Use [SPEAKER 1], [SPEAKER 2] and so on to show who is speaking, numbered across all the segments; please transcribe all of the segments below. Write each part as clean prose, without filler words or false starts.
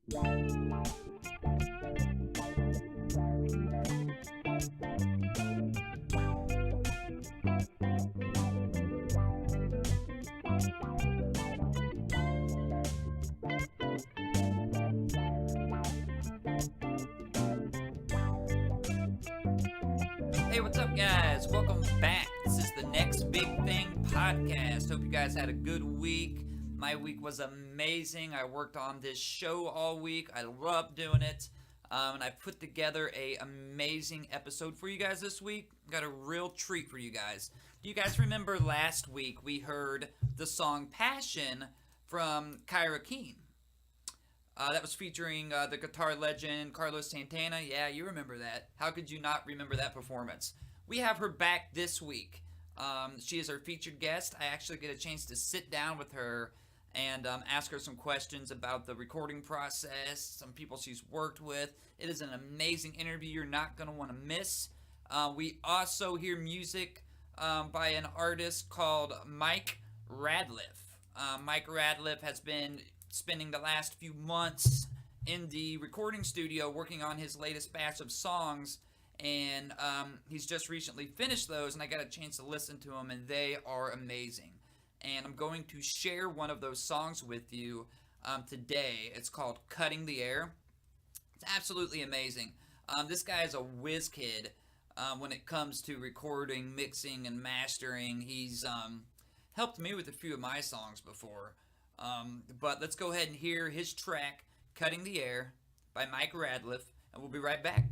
[SPEAKER 1] Hey, what's up, guys? Welcome back. This is the Next Big Thing podcast. Hope you guys had a good week. My week was amazing. I worked on this show all week. I love doing it. And I put together an amazing episode for you guys this week. Got a real treat for you guys. Do you guys remember last week we heard the song Passion from Kyera Keenne? That was featuring the guitar legend Carlos Santana. Yeah, you remember that. How could you not remember that performance? We have her back this week. She is our featured guest. I actually get a chance to sit down with her and ask her some questions about the recording process, some people she's worked with. It is an amazing interview you're not going to want to miss. We also hear music by an artist called Mike Radliff. Mike Radliff has been spending the last few months in the recording studio working on his latest batch of songs, and he's just recently finished those, and I got a chance to listen to them, and they are amazing. And I'm going to share one of those songs with you today. It's called Cutting the Air. It's absolutely amazing. This guy is a whiz kid when it comes to recording, mixing, and mastering. He's helped me with a few of my songs before. But let's go ahead and hear his track, Cutting the Air, by Mike Radliff, and we'll be right back.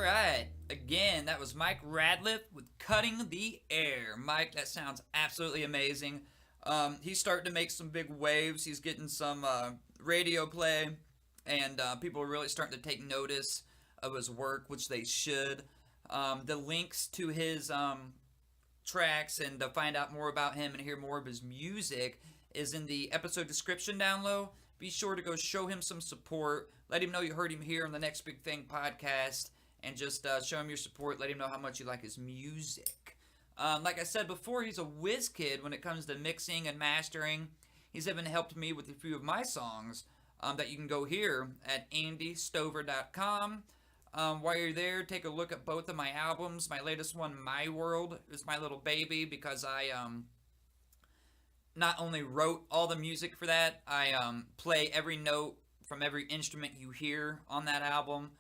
[SPEAKER 1] right. Again, that was Mike Radliff with Cutting the Air. Mike, that sounds absolutely amazing. He's starting to make some big waves. He's getting some radio play, and people are really starting to take notice of his work, which they should. The links to his tracks and to find out more about him and hear more of his music is in the episode description down low. Be sure to go show him some support. Let him know you heard him here on the Next Big Thing podcast, and just show him your support. Let him know how much you like his music. Like I said before, he's a whiz kid when it comes to mixing and mastering. He's even helped me with a few of my songs that you can go hear at andystover.com. While you're there, take a look at both of my albums. My latest one, My World, is my little baby because I not only wrote all the music for that, I play every note from every instrument you hear on that album.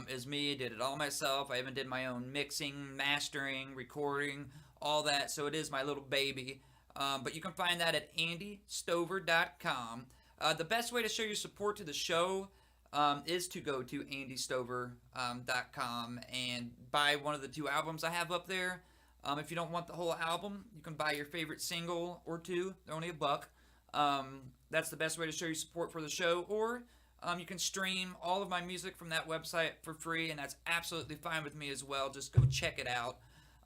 [SPEAKER 1] Is me. I did it all myself. I even did my own mixing, mastering, recording, all that. So it is my little baby. But you can find that at andystover.com. The best way to show your support to the show is to go to andystover.com and buy one of the 2 albums I have up there. If you don't want the whole album, you can buy your favorite single or 2. They're only $1. That's the best way to show your support for the show. Or you can stream all of my music from that website for free, and that's absolutely fine with me as well. Just go check it out.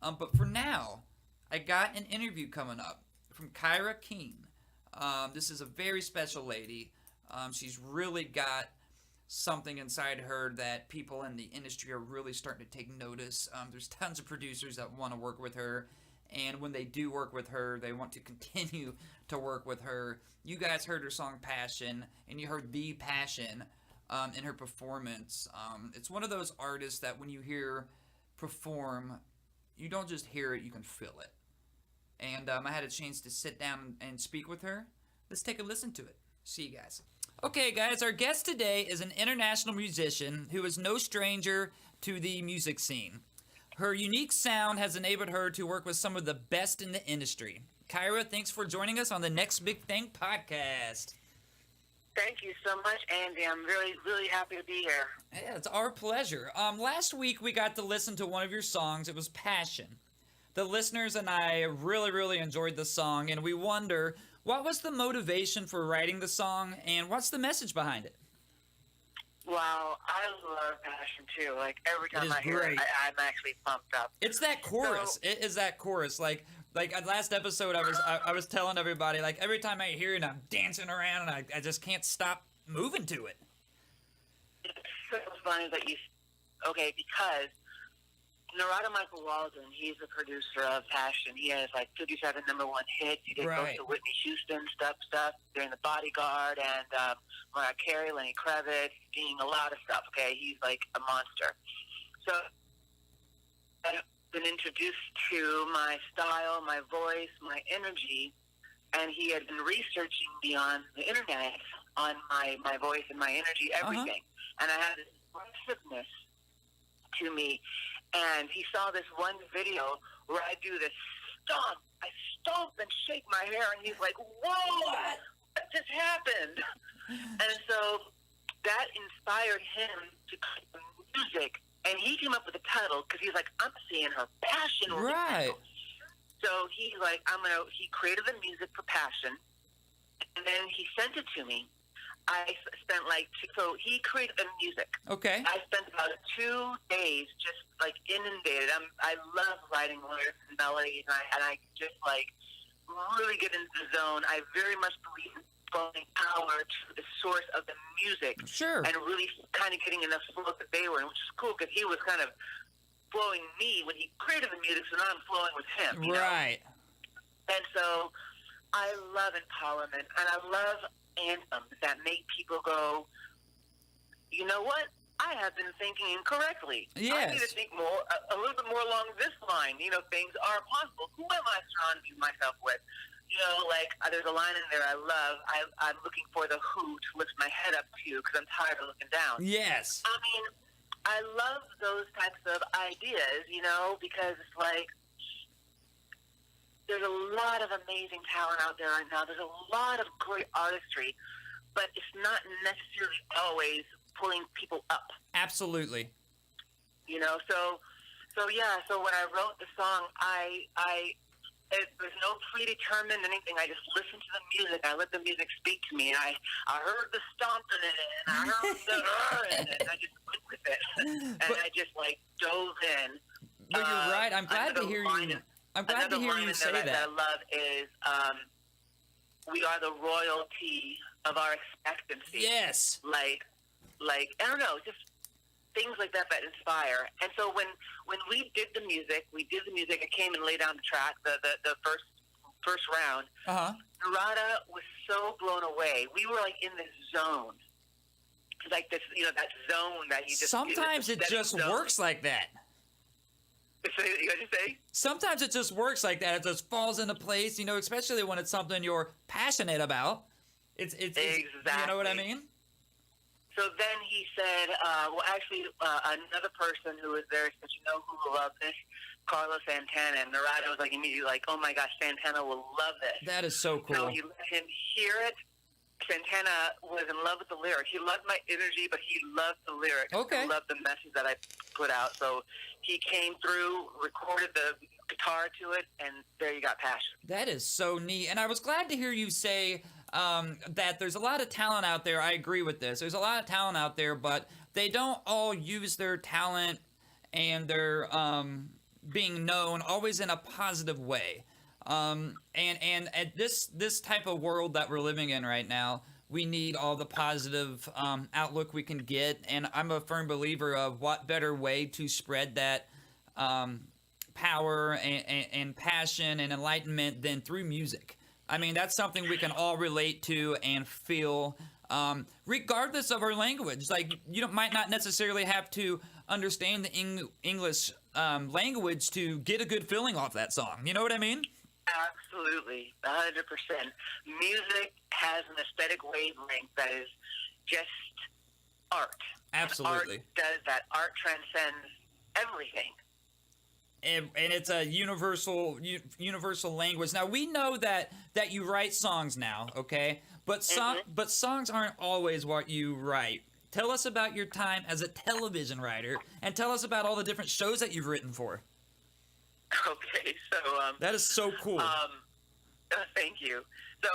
[SPEAKER 1] But for now, I got an interview coming up from Kyera Keenne. This is a very special lady. She's really got something inside her that people in the industry are really starting to take notice. There's tons of producers that want to work with her, and when they do work with her, they want to continue to work with her. You guys heard her song Passion, and you heard the passion in her performance. It's one of those artists that when you hear perform, you don't just hear it, you can feel it. And I had a chance to sit down and speak with her. Let's take a listen to it. See you guys. Okay, guys, our guest today is an international musician who is no stranger to the music scene. Her unique sound has enabled her to work with some of the best in the industry. Kyera, thanks for joining us on the Next Big Thing podcast.
[SPEAKER 2] Thank you so much, Andy. I'm really, really happy to be here.
[SPEAKER 1] Yeah, it's our pleasure. Last week, we got to listen to one of your songs. It was Passion. The listeners and I really, really enjoyed the song, and we wonder, what was the motivation for writing the song, and what's the message behind it?
[SPEAKER 2] Wow, I love Passion, too. Like, every time I hear it, I'm actually pumped up.
[SPEAKER 1] It's that chorus. It is that chorus. Like last episode, I was telling everybody, like, every time I hear it, I'm dancing around, and I just can't stop moving to it.
[SPEAKER 2] It's so funny that you... Okay, because Narada Michael Walden, he's the producer of Passion. He has, like, 57 #1 hits. He did both the Whitney Houston stuff during The Bodyguard, and Mariah Carey, Lenny Kravitz, doing a lot of stuff, okay? He's, like, a monster. So I've been introduced to my style, my voice, my energy, and he had been researching me on the internet on my voice and my energy, everything. And I had this aggressiveness to me. And he saw this one video where I do this stomp. I stomp and shake my hair, and he's like, whoa, what just happened? And so that inspired him to create music. And he came up with the title because he's like, I'm seeing her passion.
[SPEAKER 1] Right.
[SPEAKER 2] So he's like, he created the music for Passion, and then he sent it to me. I spent so he created the music.
[SPEAKER 1] Okay.
[SPEAKER 2] I spent about 2 days just like inundated. I love writing lyrics and melodies, and I just like really get into the zone. I very much believe in flowing power to the source of the music.
[SPEAKER 1] Sure. And
[SPEAKER 2] really kind of getting in the flow that they were in, which is cool because he was kind of flowing me when he created the music, so now I'm flowing with him. You
[SPEAKER 1] right.
[SPEAKER 2] know? And so I love empowerment, and I love anthems that make people go, you know what? I have been thinking incorrectly.
[SPEAKER 1] Yes.
[SPEAKER 2] I need to think more, a little bit more along this line. You know, things are possible. Who am I surrounding myself with? You know, like, there's a line in there I love. I'm looking for the who to lift my head up to because I'm tired of looking down.
[SPEAKER 1] Yes.
[SPEAKER 2] I mean, I love those types of ideas, you know, because it's like, there's a lot of amazing talent out there right now. There's a lot of great artistry, but it's not necessarily always pulling people up.
[SPEAKER 1] Absolutely.
[SPEAKER 2] You know, so yeah. So when I wrote the song, there's no predetermined anything. I just listened to the music. I let the music speak to me. And I heard the stomping in it, and I heard the in it, and I just went with it. And I just like dove in.
[SPEAKER 1] But you're right. I'm glad to hear you. I'm glad to hear you say that.
[SPEAKER 2] That I love is, we are the royalty of our expectancy.
[SPEAKER 1] Yes.
[SPEAKER 2] Like I don't know, just things like that inspire. And so when we did the music, I came and laid down the track, the first round. Narada was so blown away. We were like in this zone. Like this, you know, that zone that you just...
[SPEAKER 1] Sometimes it just works like that.
[SPEAKER 2] You got to say?
[SPEAKER 1] Sometimes it just works like that. It just falls into place, you know, especially when it's something you're passionate about. It's
[SPEAKER 2] exactly.
[SPEAKER 1] You know what I mean?
[SPEAKER 2] So then he said, another person who was there said, you know who will love this? Carlos Santana. And Narada was like immediately like, oh my gosh, Santana will love this.
[SPEAKER 1] That is so cool.
[SPEAKER 2] So he let him hear it. Santana was in love with the lyrics. He loved my energy, but he loved the lyrics.
[SPEAKER 1] Okay.
[SPEAKER 2] He loved the message that I put out. So he came through, recorded the guitar to it, and there you got passion.
[SPEAKER 1] That is so neat. And I was glad to hear you say that there's a lot of talent out there. I agree with this. There's a lot of talent out there, but they don't all use their talent and their being known always in a positive way. And at this type of world that we're living in right now, we need all the positive outlook we can get. And I'm a firm believer of what better way to spread that power and passion and enlightenment than through music. I mean, that's something we can all relate to and feel, regardless of our language. Like, you might not necessarily have to understand the English language to get a good feeling off that song. You know what I mean?
[SPEAKER 2] Absolutely, 100%. Music has an aesthetic wavelength that is just art.
[SPEAKER 1] Absolutely.
[SPEAKER 2] Art does that. Art transcends everything.
[SPEAKER 1] And it's a universal language. Now, we know that you write songs now, okay? But songs aren't always what you write. Tell us about your time as a television writer, and tell us about all the different shows that you've written for.
[SPEAKER 2] Okay, so...
[SPEAKER 1] that is so cool.
[SPEAKER 2] Thank you. So,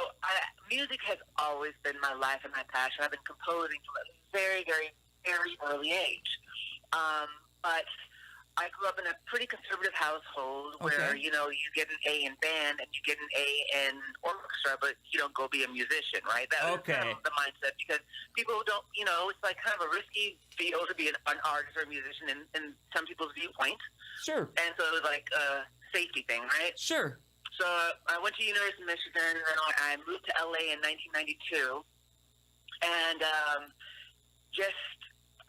[SPEAKER 2] music has always been my life and my passion. I've been composing from a very, very, very early age. But I grew up in a pretty conservative household where, you know, you get an A in band and you get an A in orchestra, but you don't go be a musician, right? That was kind of the mindset, because people don't, you know, it's like kind of a risky field to be an artist or a musician in some people's viewpoint.
[SPEAKER 1] Sure.
[SPEAKER 2] And so it was like a safety thing, right?
[SPEAKER 1] Sure.
[SPEAKER 2] So I went to University of Michigan, and then I moved to LA in 1992, and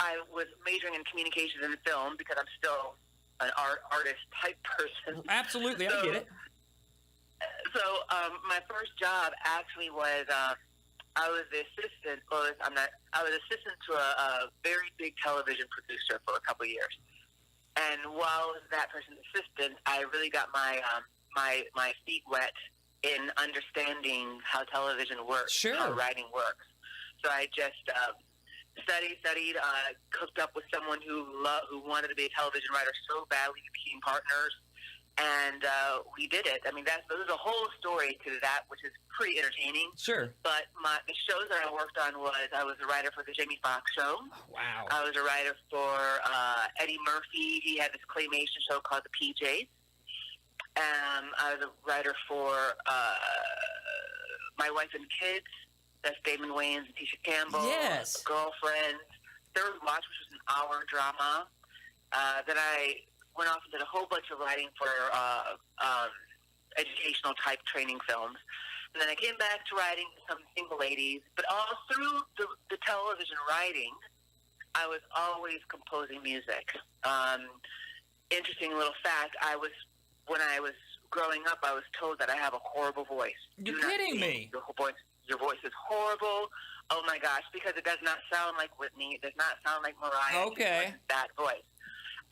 [SPEAKER 2] I was majoring in communications and film because I'm still an artist type person.
[SPEAKER 1] Absolutely,
[SPEAKER 2] so,
[SPEAKER 1] I get it.
[SPEAKER 2] So my first job actually was I was the assistant. I was assistant to a very big television producer for a couple of years. And while I was that person's assistant, I really got my my feet wet in understanding how television works, how writing works. So I just studied, cooked up with someone who wanted to be a television writer so badly. We became partners, and we did it. I mean, there's a whole story to that, which is pretty entertaining.
[SPEAKER 1] Sure.
[SPEAKER 2] But the shows that I worked on I was a writer for the Jamie Foxx show.
[SPEAKER 1] Wow.
[SPEAKER 2] I was a writer for Eddie Murphy. He had this claymation show called The PJs. I was a writer for My Wife and Kids. That's Damon Wayans and Tisha Campbell.
[SPEAKER 1] Yes.
[SPEAKER 2] Girlfriend. Third Watch, which was an hour drama. Then I went off and did a whole bunch of writing for educational type training films. And then I came back to writing some single ladies. But all through the television writing, I was always composing music. Interesting little fact, when I was growing up, I was told that I have a horrible voice.
[SPEAKER 1] You're kidding me.
[SPEAKER 2] Your voice is horrible. Oh my gosh, because it does not sound like Whitney. It does not sound like Mariah.
[SPEAKER 1] Okay.
[SPEAKER 2] That voice.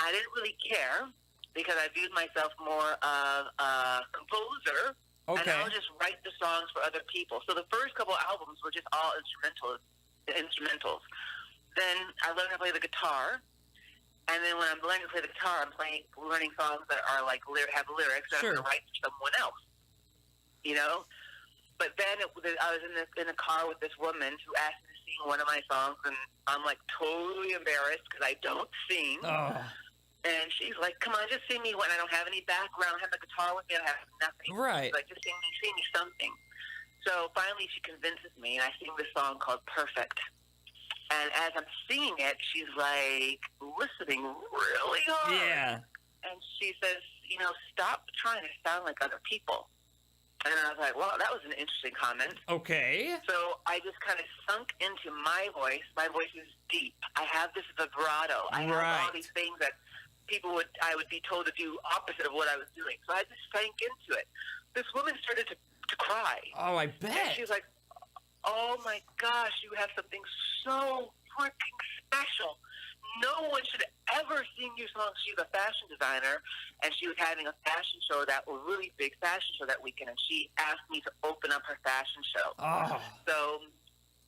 [SPEAKER 2] I didn't really care because I viewed myself more of a composer.
[SPEAKER 1] Okay.
[SPEAKER 2] And I would just write the songs for other people. So the first couple albums were just all instrumentals. Then I learned to play the guitar. And then when I'm learning to play the guitar, I'm learning songs that are like have lyrics that I'm going to write for someone else. You know. But then I was in a car with this woman who asked me to sing one of my songs, and I'm like totally embarrassed because I don't sing.
[SPEAKER 1] Oh.
[SPEAKER 2] And she's like, "Come on, just sing me one. I don't have any background. I have the guitar with me. I have nothing.
[SPEAKER 1] Right.
[SPEAKER 2] She's like, just sing me something." So finally, she convinces me, and I sing this song called "Perfect." And as I'm singing it, she's like listening really hard.
[SPEAKER 1] Yeah.
[SPEAKER 2] And she says, "You know, stop trying to sound like other people." And I was like, well, that was an interesting comment.
[SPEAKER 1] Okay.
[SPEAKER 2] So I just kind of sunk into my voice. My voice is deep. I have this vibrato. I have all these things that I would be told to do opposite of what I was doing. So I just sank into it. This woman started to cry.
[SPEAKER 1] Oh, I bet.
[SPEAKER 2] And she's like, "Oh my gosh, you have something so freaking special. No one should ever sing your songs." She's a fashion designer, and she was having a fashion show a really big fashion show that weekend, and she asked me to open up her fashion show.
[SPEAKER 1] Oh.
[SPEAKER 2] So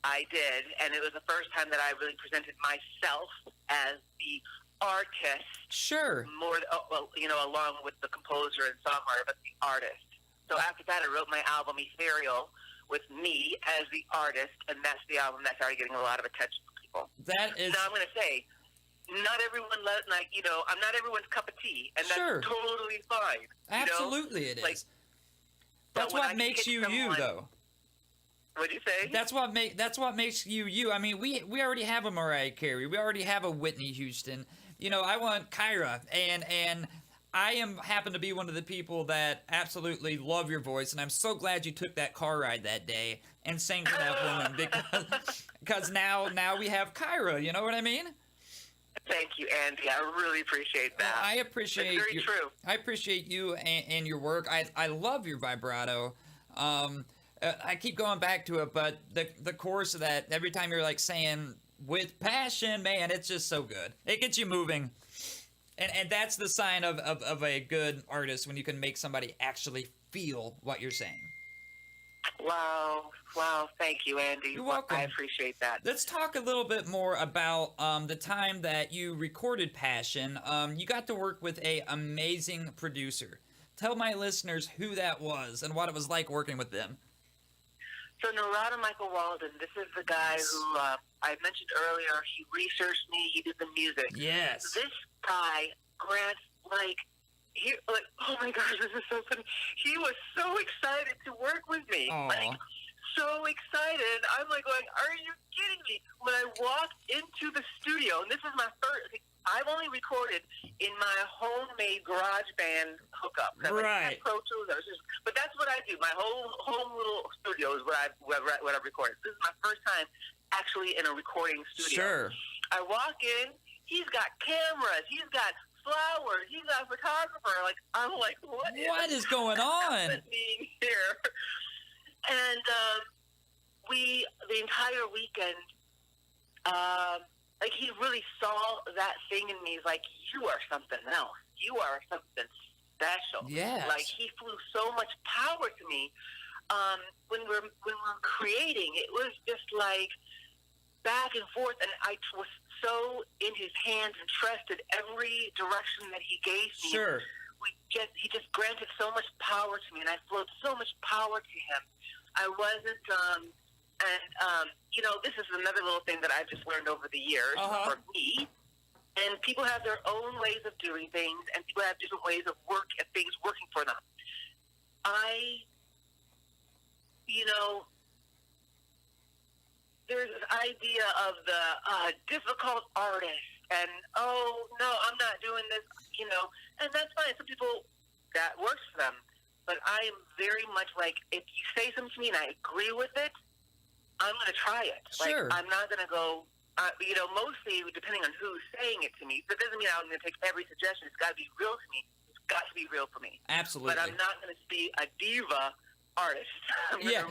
[SPEAKER 2] I did, and it was the first time that I really presented myself as the artist.
[SPEAKER 1] Sure.
[SPEAKER 2] More, well, you know, along with the composer and songwriter, but the artist. So after that, I wrote my album Ethereal with me as the artist, and that's the album that started getting a lot of attention from people.
[SPEAKER 1] That is.
[SPEAKER 2] Now I'm going to say, not everyone I'm not everyone's cup of tea, and that's totally fine.
[SPEAKER 1] Absolutely, it is.
[SPEAKER 2] Like,
[SPEAKER 1] that's what makes you you, though.
[SPEAKER 2] What'd you say?
[SPEAKER 1] That's what makes you you. I mean, we already have a Mariah Carey. We already have a Whitney Houston. You know, I want Kyera, and I happen to be one of the people that absolutely love your voice, and I'm so glad you took that car ride that day and sang to that woman because now we have Kyera. You know what I mean?
[SPEAKER 2] Thank you, Andy. I really appreciate that.
[SPEAKER 1] I appreciate
[SPEAKER 2] That's very true.
[SPEAKER 1] I appreciate you and your work. I love your vibrato. I keep going back to it, but the chorus of that, every time you're like saying with passion, man, it's just so good. It gets you moving. And that's the sign of a good artist, when you can make somebody actually feel what you're saying.
[SPEAKER 2] Wow, thank you, Andy.
[SPEAKER 1] You're welcome.
[SPEAKER 2] I appreciate that.
[SPEAKER 1] Let's talk a little bit more about the time that you recorded Passion. You got to work with an amazing producer. Tell my listeners who that was and what it was like working with them.
[SPEAKER 2] So Narada Michael Walden, this is the guy who I mentioned earlier. He researched me. He did the music.
[SPEAKER 1] Yes.
[SPEAKER 2] This guy, Grant, oh my gosh, this is so funny. He was so excited to work with me.
[SPEAKER 1] Aww.
[SPEAKER 2] Like, so excited. I'm like going, are you kidding me? When I walked into the studio, and this is my first, I've only recorded in my homemade garage band hookup.
[SPEAKER 1] Right.
[SPEAKER 2] Pro Tools, but that's what I do. My whole home little studio is what I've recorded. This is my first time actually in a recording studio.
[SPEAKER 1] Sure.
[SPEAKER 2] I walk in, he's got cameras, he's got flowers, he's got a photographer. Like, I'm like, what is
[SPEAKER 1] going on
[SPEAKER 2] happening here? And the entire weekend, like, he really saw that thing in me. He's like, you are something else. You are something special.
[SPEAKER 1] Yes.
[SPEAKER 2] Like, he flew so much power to me. When we're creating, it was just like back and forth, and I was so in his hands and trusted every direction that he gave me.
[SPEAKER 1] Sure.
[SPEAKER 2] He just granted so much power to me, and I flowed so much power to him. I wasn't, this is another little thing that I've just learned over the years for me. And people have their own ways of doing things, and people have different ways of things working for them. There's this idea of the difficult artist, and, oh, no, I'm not doing this, and that's fine. Some people, that works for them. But I am very much like, if you say something to me and I agree with it, I'm going to try it.
[SPEAKER 1] Sure.
[SPEAKER 2] Like, I'm not going to go, mostly depending on who's saying it to me. That doesn't mean I'm going to take every suggestion. It's got to be real to me. It's got to be real for me.
[SPEAKER 1] Absolutely.
[SPEAKER 2] But I'm not going to be a diva artist.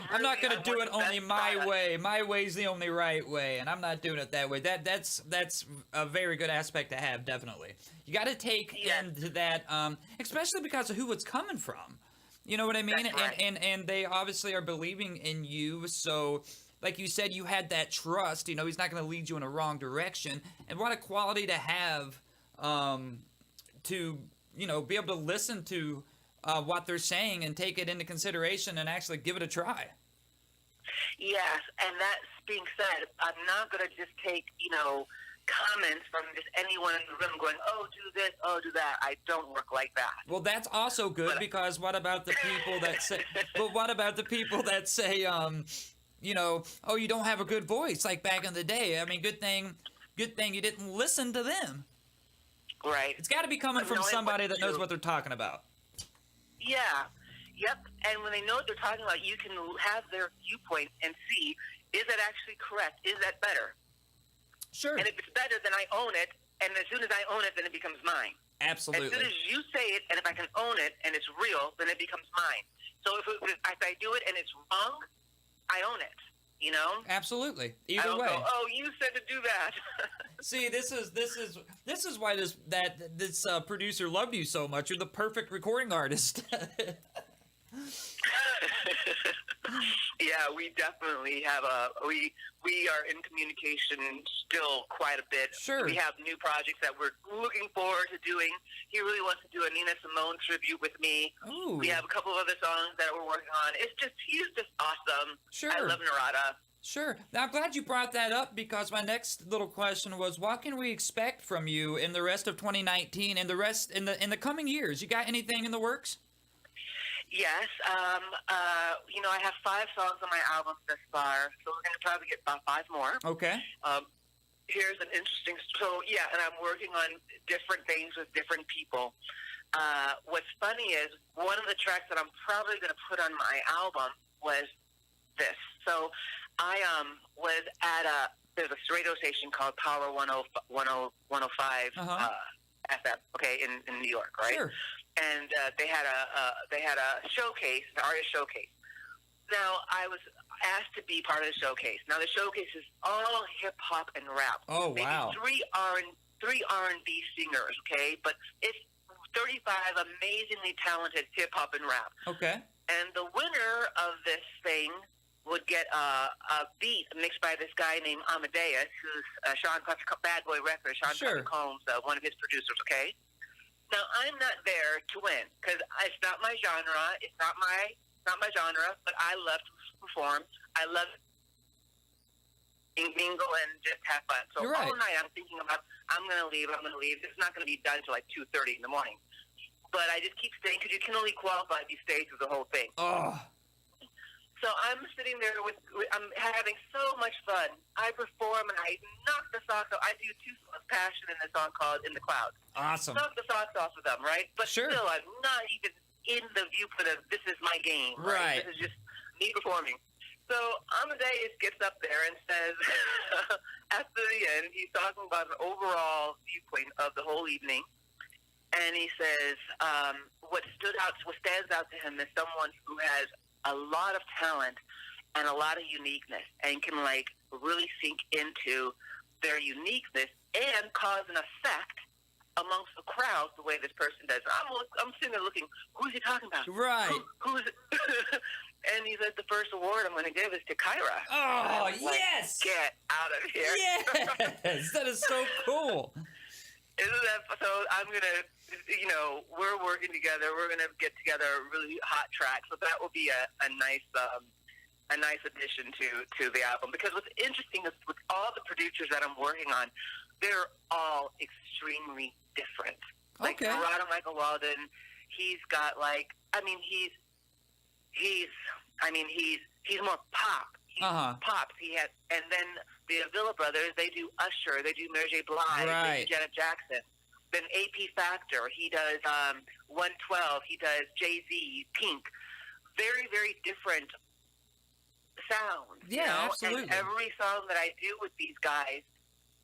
[SPEAKER 1] I'm not going to do it only my way. My way's the only right way, and I'm not doing it that way. That's a very good aspect to have, definitely. You got to take into that, especially because of who it's coming from. You know what I mean?
[SPEAKER 2] That's right.
[SPEAKER 1] And they obviously are believing in you. So, like you said, you had that trust. He's not going to lead you in a wrong direction. And what a quality to have to be able to listen to what they're saying and take it into consideration and actually give it a try.
[SPEAKER 2] Yes, and that being said, I'm not going to just take, comments from just anyone in the room going, oh, do this, oh, do that. I don't work like that.
[SPEAKER 1] Well, that's also good, because what about the people that say, oh, you don't have a good voice like back in the day. I mean, good thing you didn't listen to them.
[SPEAKER 2] Right.
[SPEAKER 1] It's got to be coming from somebody that knows what they're talking about.
[SPEAKER 2] Yeah. Yep. And when they know what they're talking about, you can have their viewpoint and see, is that actually correct? Is that better?
[SPEAKER 1] Sure.
[SPEAKER 2] And if it's better, then I own it. And as soon as I own it, then it becomes mine.
[SPEAKER 1] Absolutely.
[SPEAKER 2] As soon as you say it, and if I can own it, and it's real, then it becomes mine. So if I do it and it's wrong, I own it.
[SPEAKER 1] Absolutely.
[SPEAKER 2] I
[SPEAKER 1] Either
[SPEAKER 2] don't
[SPEAKER 1] way.
[SPEAKER 2] go, oh, you said to do that.
[SPEAKER 1] See, this is why this producer loved you so much. You're the perfect recording artist.
[SPEAKER 2] Yeah, we definitely have we are in communication still quite a bit.
[SPEAKER 1] Sure.
[SPEAKER 2] We have new projects that we're looking forward to doing. He really wants to do a Nina Simone tribute with me.
[SPEAKER 1] Ooh.
[SPEAKER 2] We have a couple of other songs that we're working on. He's just awesome.
[SPEAKER 1] Sure.
[SPEAKER 2] I love Narada.
[SPEAKER 1] Sure. Now, I'm glad you brought that up, because my next little question was, what can we expect from you in the rest of 2019 and the rest in the coming years? You got anything in the works?
[SPEAKER 2] Yes. I have 5 songs on my album thus far, so we're going to probably get about 5 more.
[SPEAKER 1] Okay.
[SPEAKER 2] Here's an interesting... So, yeah, and I'm working on different things with different people. What's funny is one of the tracks that I'm probably going to put on my album was this. So I was at there's a radio station called Power 105 FM, okay, in New York, right?
[SPEAKER 1] Sure.
[SPEAKER 2] And they had a showcase, an artist showcase. Now I was asked to be part of the showcase. Now the showcase is all hip hop and rap.
[SPEAKER 1] Oh,
[SPEAKER 2] maybe
[SPEAKER 1] wow.
[SPEAKER 2] Three R&B singers, okay, but it's 35 amazingly talented hip hop and rap.
[SPEAKER 1] Okay.
[SPEAKER 2] And the winner of this thing would get a beat mixed by this guy named Amadeus, who's Sean Puffy, Bad Boy Records, Sean
[SPEAKER 1] Sure.
[SPEAKER 2] Puffy Combs, one of his producers, okay? Now, I'm not there to win, because it's not my genre. It's not my genre, but I love to perform. I love to mingle and just have fun. So
[SPEAKER 1] You're right.
[SPEAKER 2] all night I'm thinking about, I'm going to leave. It's not going to be done until like 2:30 in the morning. But I just keep staying, because you can only qualify if you stay through the whole thing.
[SPEAKER 1] Oh.
[SPEAKER 2] So I'm sitting there I'm having so much fun. I perform and I knock the socks off. I do 2 songs, Passion and a song called In the Clouds.
[SPEAKER 1] Awesome.
[SPEAKER 2] Knock the socks off of them, right? But
[SPEAKER 1] Sure.
[SPEAKER 2] still, I'm not even in the viewpoint of this is my game.
[SPEAKER 1] Right.
[SPEAKER 2] This is just me performing. So Amadeus gets up there and says, after the end, he's talking about an overall viewpoint of the whole evening. And he says, what stands out to him is someone who has a lot of talent and a lot of uniqueness, and can really sink into their uniqueness and cause an effect amongst the crowd the way this person does. I'm sitting there looking, who's he talking about?
[SPEAKER 1] Right.
[SPEAKER 2] Who's and he said, the first award I'm going to give is to Kyera.
[SPEAKER 1] Oh, yes!
[SPEAKER 2] Get out of here.
[SPEAKER 1] Yes! That is so cool.
[SPEAKER 2] Isn't that so? I'm gonna, we're working together. We're gonna get together a really hot track. So that will be a nice addition to the album. Because what's interesting is with all the producers that I'm working on, they're all extremely different. Like Narada Michael Walden, he's got he's more pop. He's pop. And then the Avila Brothers, they do Usher, they do Mary J. Blige, they do Janet Jackson. Then AP Factor, he does 112, he does Jay-Z, Pink. Very, very different sounds.
[SPEAKER 1] Yeah, absolutely.
[SPEAKER 2] And every song that I do with these guys,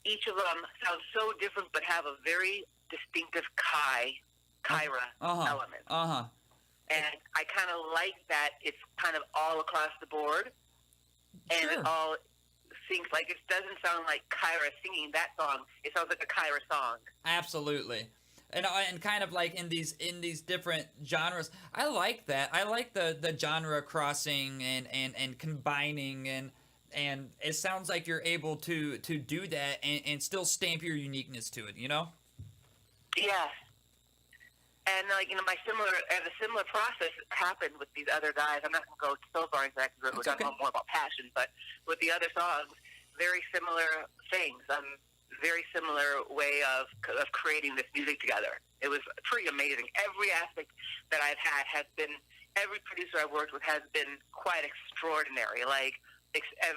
[SPEAKER 2] each of them sounds so different, but have a very distinctive Kyera element. And I kind of like that it's kind of all across the board. And it all sings like, it doesn't sound like Kyera singing that song. It sounds like a Kyera song.
[SPEAKER 1] Absolutely. And kind of like in these different genres. I like that. I like the genre crossing and combining, and it sounds like you're able to do that and still stamp your uniqueness to it,
[SPEAKER 2] Yes. And a similar process happened with these other guys. I'm not going to go so far into that because we're talking more about passion, but with the other songs, very similar things. Very similar way of creating this music together. It was pretty amazing. Every aspect that I've had has been, every producer I've worked with has been quite extraordinary,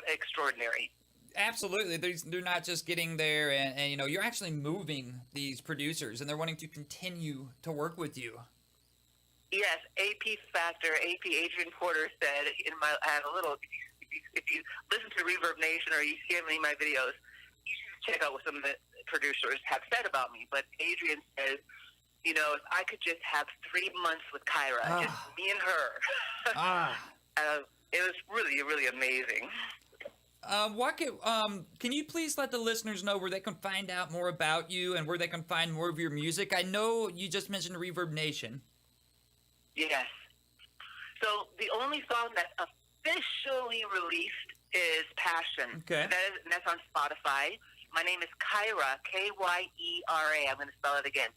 [SPEAKER 2] extraordinary.
[SPEAKER 1] Absolutely. They're not just getting there and you're actually moving these producers and they're wanting to continue to work with you.
[SPEAKER 2] Yes, AP Factor, AP Adrian Porter said I had a little, if you listen to Reverb Nation or you see any of my videos, you should check out what some of the producers have said about me. But Adrian says, if I could just have 3 months with Kyera, just me and her. It was really, really amazing.
[SPEAKER 1] Can you please let the listeners know where they can find out more about you and where they can find more of your music? I know you just mentioned Reverb Nation.
[SPEAKER 2] Yes. So the only song that's officially released is Passion.
[SPEAKER 1] Okay.
[SPEAKER 2] And that's on Spotify. My name is Kyera, Kyera. I'm going to spell it again.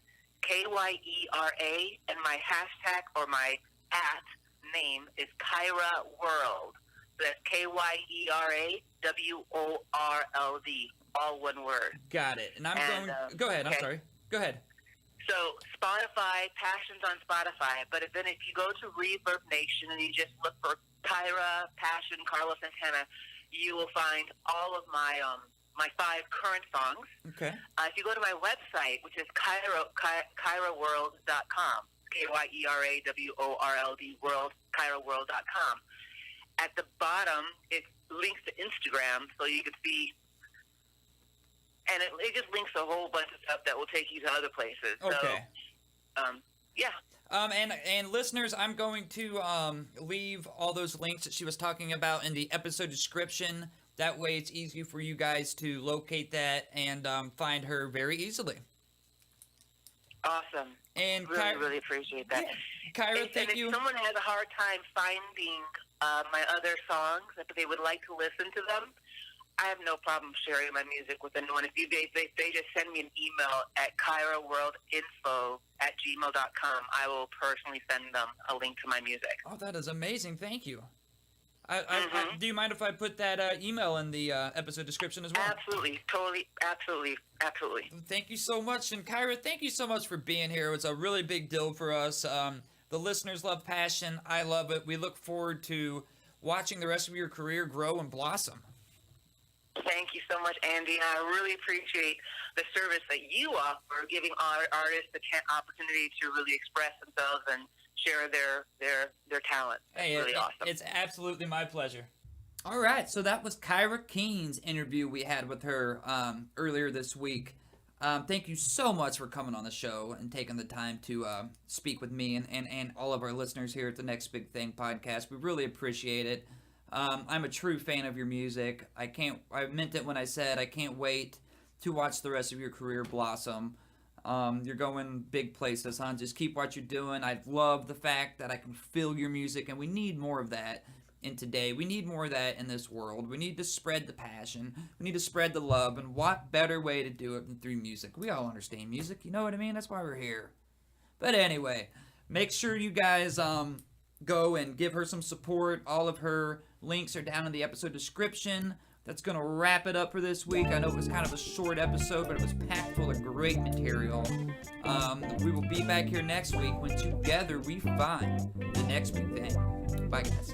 [SPEAKER 2] Kyera, and my hashtag or my name is Kyera World. So that's Kyera WORLD, all one word.
[SPEAKER 1] Got it. And go ahead. Okay. I'm sorry. Go ahead.
[SPEAKER 2] So Spotify, Passion's on Spotify, but if you go to Reverb Nation and you just look for Kyera, Passion, Carlos Santana, you will find all of my 5 current songs.
[SPEAKER 1] Okay.
[SPEAKER 2] If you go to my website, which is KyeraWorld.com, KYERAWORLD world, KyeraWorld.com. At the bottom, it links to Instagram, so you can see, and it just links a whole bunch of stuff that will take you to other places.
[SPEAKER 1] Okay.
[SPEAKER 2] So, yeah.
[SPEAKER 1] And listeners, I'm going to leave all those links that she was talking about in the episode description. That way, it's easy for you guys to locate that and find her very easily.
[SPEAKER 2] Awesome.
[SPEAKER 1] And
[SPEAKER 2] really appreciate that.
[SPEAKER 1] Yeah. Kyera, thank you.
[SPEAKER 2] If someone has a hard time finding my other songs, if they would like to listen to them, I have no problem sharing my music with anyone. If they just send me an email at KyeraWorldInfo@gmail.com, I will personally send them a link to my music.
[SPEAKER 1] Oh, that is amazing. Thank you. Do you mind if I put that email in the episode description as well?
[SPEAKER 2] Absolutely. Totally. Absolutely.
[SPEAKER 1] Thank you so much. And Kyera, thank you so much for being here. It was a really big deal for us. The listeners love Passion. I love it. We look forward to watching the rest of your career grow and blossom.
[SPEAKER 2] Thank you so much, Andy. I really appreciate the service that you offer, giving our artists the opportunity to really express themselves and share their talent. It's really awesome.
[SPEAKER 1] It's absolutely my pleasure. All right, so that was Kyera Keene's interview we had with her earlier this week. Thank you so much for coming on the show and taking the time to speak with me and all of our listeners here at the Next Big Thing podcast. We really appreciate it. I'm a true fan of your music. I meant it when I said I can't wait to watch the rest of your career blossom. You're going big places, hon. Just keep what you're doing. I love the fact that I can feel your music, and we need more of that in today. We need more of that in this world. We need to spread the passion. We need to spread the love, and what better way to do it than through music? We all understand music, you know what I mean? That's why we're here. But anyway, make sure you guys go and give her some support. All of her links are down in the episode description. That's going to wrap it up for this week. I know it was kind of a short episode, but it was packed full of great material. We will be back here next week when together we find the next big thing. Bye, guys.